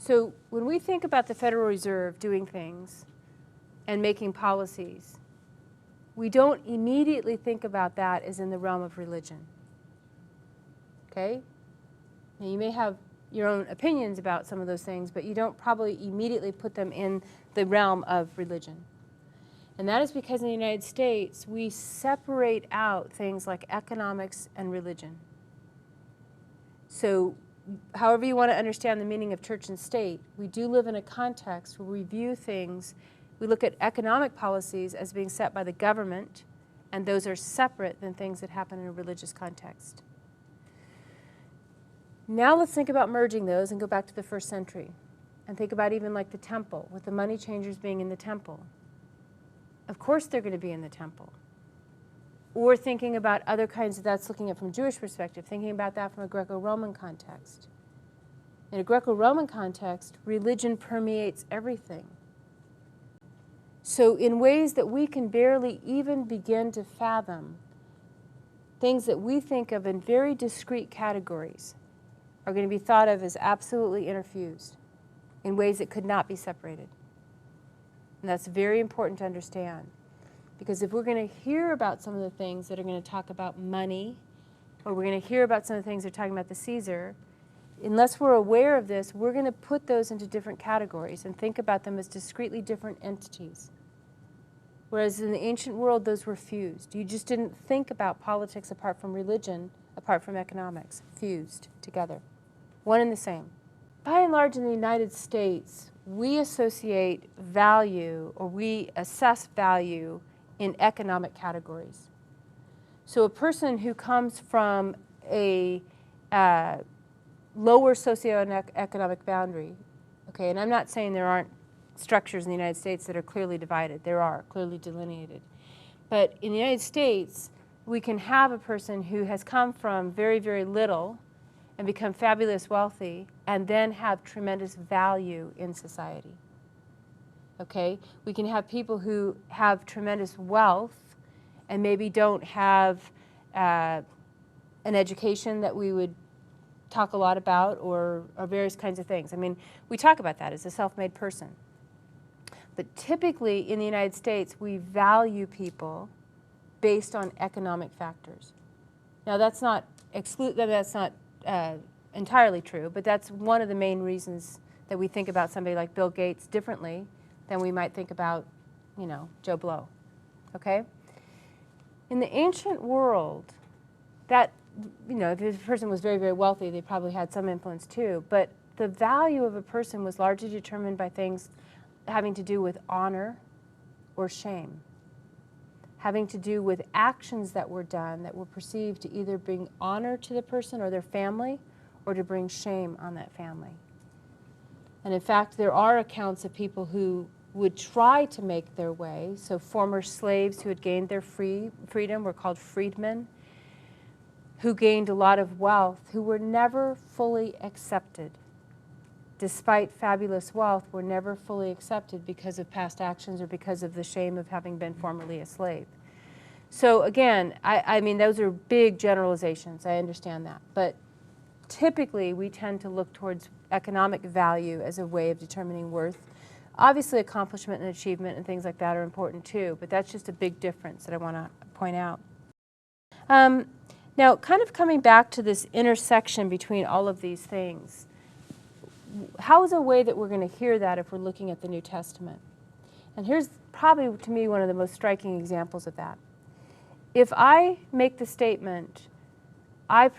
So when we think about the Federal Reserve doing things and making policies, we don't immediately think about that as in the realm of religion. Okay? Now you may have your own opinions about some of those things, but you don't probably immediately put them in the realm of religion. And that is because in the United States, we separate out things like economics and religion. So however you want to understand the meaning of church and state, we do live in a context where we view things, we look at economic policies as being set by the government, and those are separate than things that happen in a religious context. Now let's think about merging those and go back to the first century and think about even like the temple, with the money changers being in the temple. Of course they're going to be in the temple. Or thinking about other kinds of, that's looking at from a Jewish perspective, thinking about that from a Greco-Roman context. In a Greco-Roman context, religion permeates everything. So in ways that we can barely even begin to fathom, things that we think of in very discrete categories are going to be thought of as absolutely interfused in ways that could not be separated. And that's very important to understand. Because if we're going to hear about some of the things that are going to talk about money, or we're going to hear about some of the things that are talking about the Caesar, unless we're aware of this, we're going to put those into different categories and think about them as discretely different entities. Whereas in the ancient world, those were fused. You just didn't think about politics apart from religion, apart from economics, fused together. One and the same. By and large, in the United States, we associate value, or we assess value in economic categories. So a person who comes from a lower socioeconomic boundary, okay, and I'm not saying there aren't structures in the United States that are clearly divided. There are, clearly delineated. But in the United States, we can have a person who has come from very, very little and become fabulous wealthy and then have tremendous value in society. Okay? We can have people who have tremendous wealth and maybe don't have an education that we would talk a lot about, or various kinds of things. I mean, we talk about that as a self-made person. But typically in the United States, we value people based on economic factors. Now that's not entirely true, but that's one of the main reasons that we think about somebody like Bill Gates differently than we might think about, you know, Joe Blow. Okay? In the ancient world, that, you know, if this person was very, very wealthy, they probably had some influence too, but the value of a person was largely determined by things having to do with honor or shame, having to do with actions that were done that were perceived to either bring honor to the person or their family, or to bring shame on that family. And in fact, there are accounts of people who would try to make their way. So former slaves who had gained their freedom were called freedmen, who gained a lot of wealth, who were never fully accepted. Despite fabulous wealth, were never fully accepted because of past actions or because of the shame of having been formerly a slave. So again, I mean, those are big generalizations. I understand that. But typically, we tend to look towards economic value as a way of determining worth. Obviously, accomplishment and achievement and things like that are important too, but that's just a big difference that I want to point out. Now, kind of coming back to this intersection between all of these things, how is a way that we're going to hear that if we're looking at the New Testament? And here's probably, to me, one of the most striking examples of that. If I make the statement, I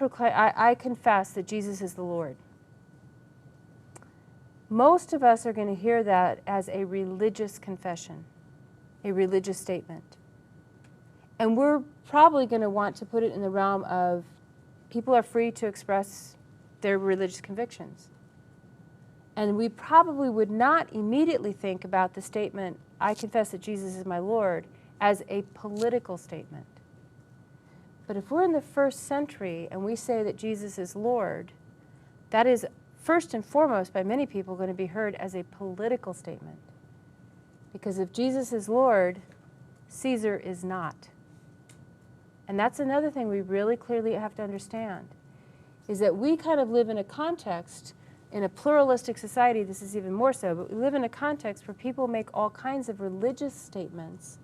confess that Jesus is the Lord, most of us are going to hear that as a religious confession, a religious statement. And we're probably going to want to put it in the realm of people are free to express their religious convictions. And we probably would not immediately think about the statement, I confess that Jesus is my Lord, as a political statement. But if we're in the first century and we say that Jesus is Lord, that is first and foremost by many people going to be heard as a political statement. Because if Jesus is Lord, Caesar is not. And that's another thing we really clearly have to understand, is that we kind of live in a context In a pluralistic society, this is even more so, but we live in a context where people make all kinds of religious statements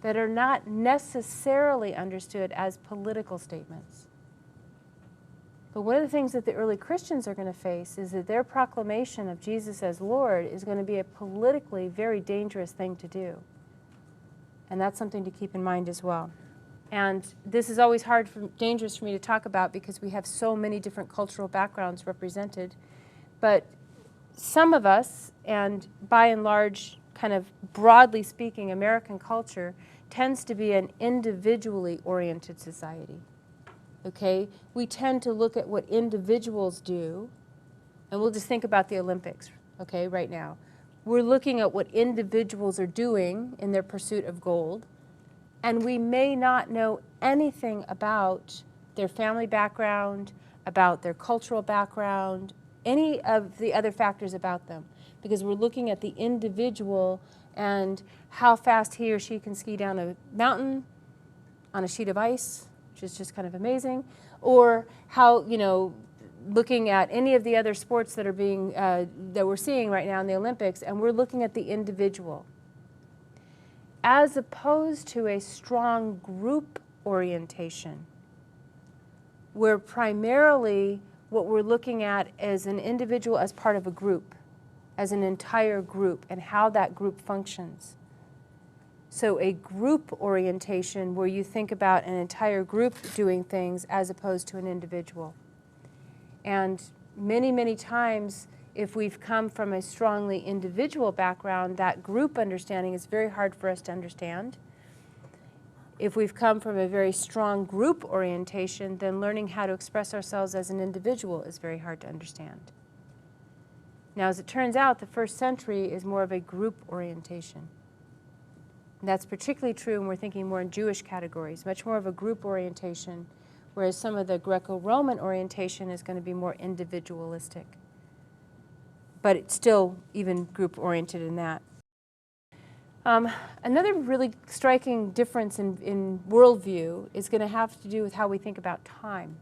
that are not necessarily understood as political statements. But one of the things that the early Christians are going to face is that their proclamation of Jesus as Lord is going to be a politically very dangerous thing to do. And that's something to keep in mind as well. And this is always dangerous for me to talk about because we have so many different cultural backgrounds represented. But some of us, and by and large, kind of broadly speaking, American culture tends to be an individually oriented society. Okay? We tend to look at what individuals do, and we'll just think about the Olympics, okay, right now. We're looking at what individuals are doing in their pursuit of gold, and we may not know anything about their family background, about their cultural background, any of the other factors about them, because we're looking at the individual and how fast he or she can ski down a mountain on a sheet of ice, which is just kind of amazing, or how, you know, looking at any of the other sports that are being, that we're seeing right now in the Olympics, and we're looking at the individual, as opposed to a strong group orientation, where primarily what we're looking at is an individual as part of a group, as an entire group, and how that group functions. So a group orientation where you think about an entire group doing things as opposed to an individual. And many, many times, if we've come from a strongly individual background, that group understanding is very hard for us to understand. If we've come from a very strong group orientation, then learning how to express ourselves as an individual is very hard to understand. Now, as it turns out, the first century is more of a group orientation. And that's particularly true when we're thinking more in Jewish categories, much more of a group orientation, whereas some of the Greco-Roman orientation is going to be more individualistic. But it's still even group-oriented in that. Another really striking difference in worldview is going to have to do with how we think about time.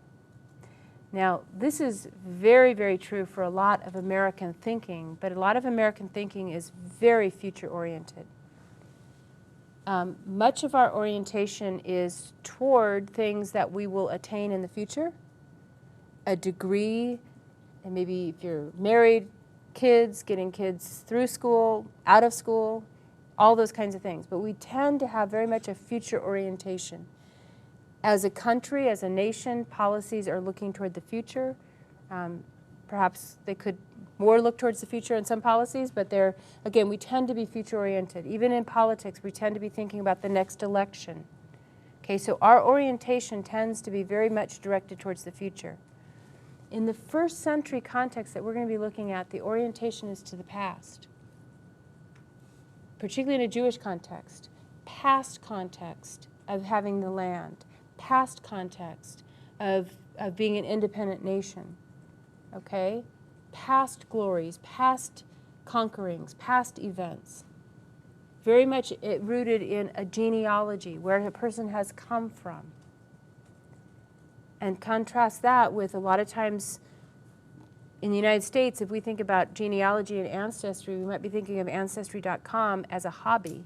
Now, this is very, very true for a lot of American thinking, but a lot of American thinking is very future-oriented. Much of our orientation is toward things that we will attain in the future, a degree, and maybe if you're married, kids, getting kids through school, out of school, all those kinds of things. But we tend to have very much a future orientation. As a country, as a nation, policies are looking toward the future. Perhaps they could more look towards the future in some policies, but again, we tend to be future-oriented. Even in politics, we tend to be thinking about the next election. Okay, so our orientation tends to be very much directed towards the future. In the first century context that we're going to be looking at, the orientation is to the past, particularly in a Jewish context, past context of having the land, past context of being an independent nation, okay? Past glories, past conquerings, past events. Very much rooted in a genealogy, where a person has come from. And contrast that with a lot of times in the United States, if we think about genealogy and ancestry, we might be thinking of Ancestry.com as a hobby.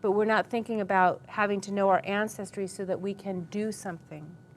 But we're not thinking about having to know our ancestry so that we can do something.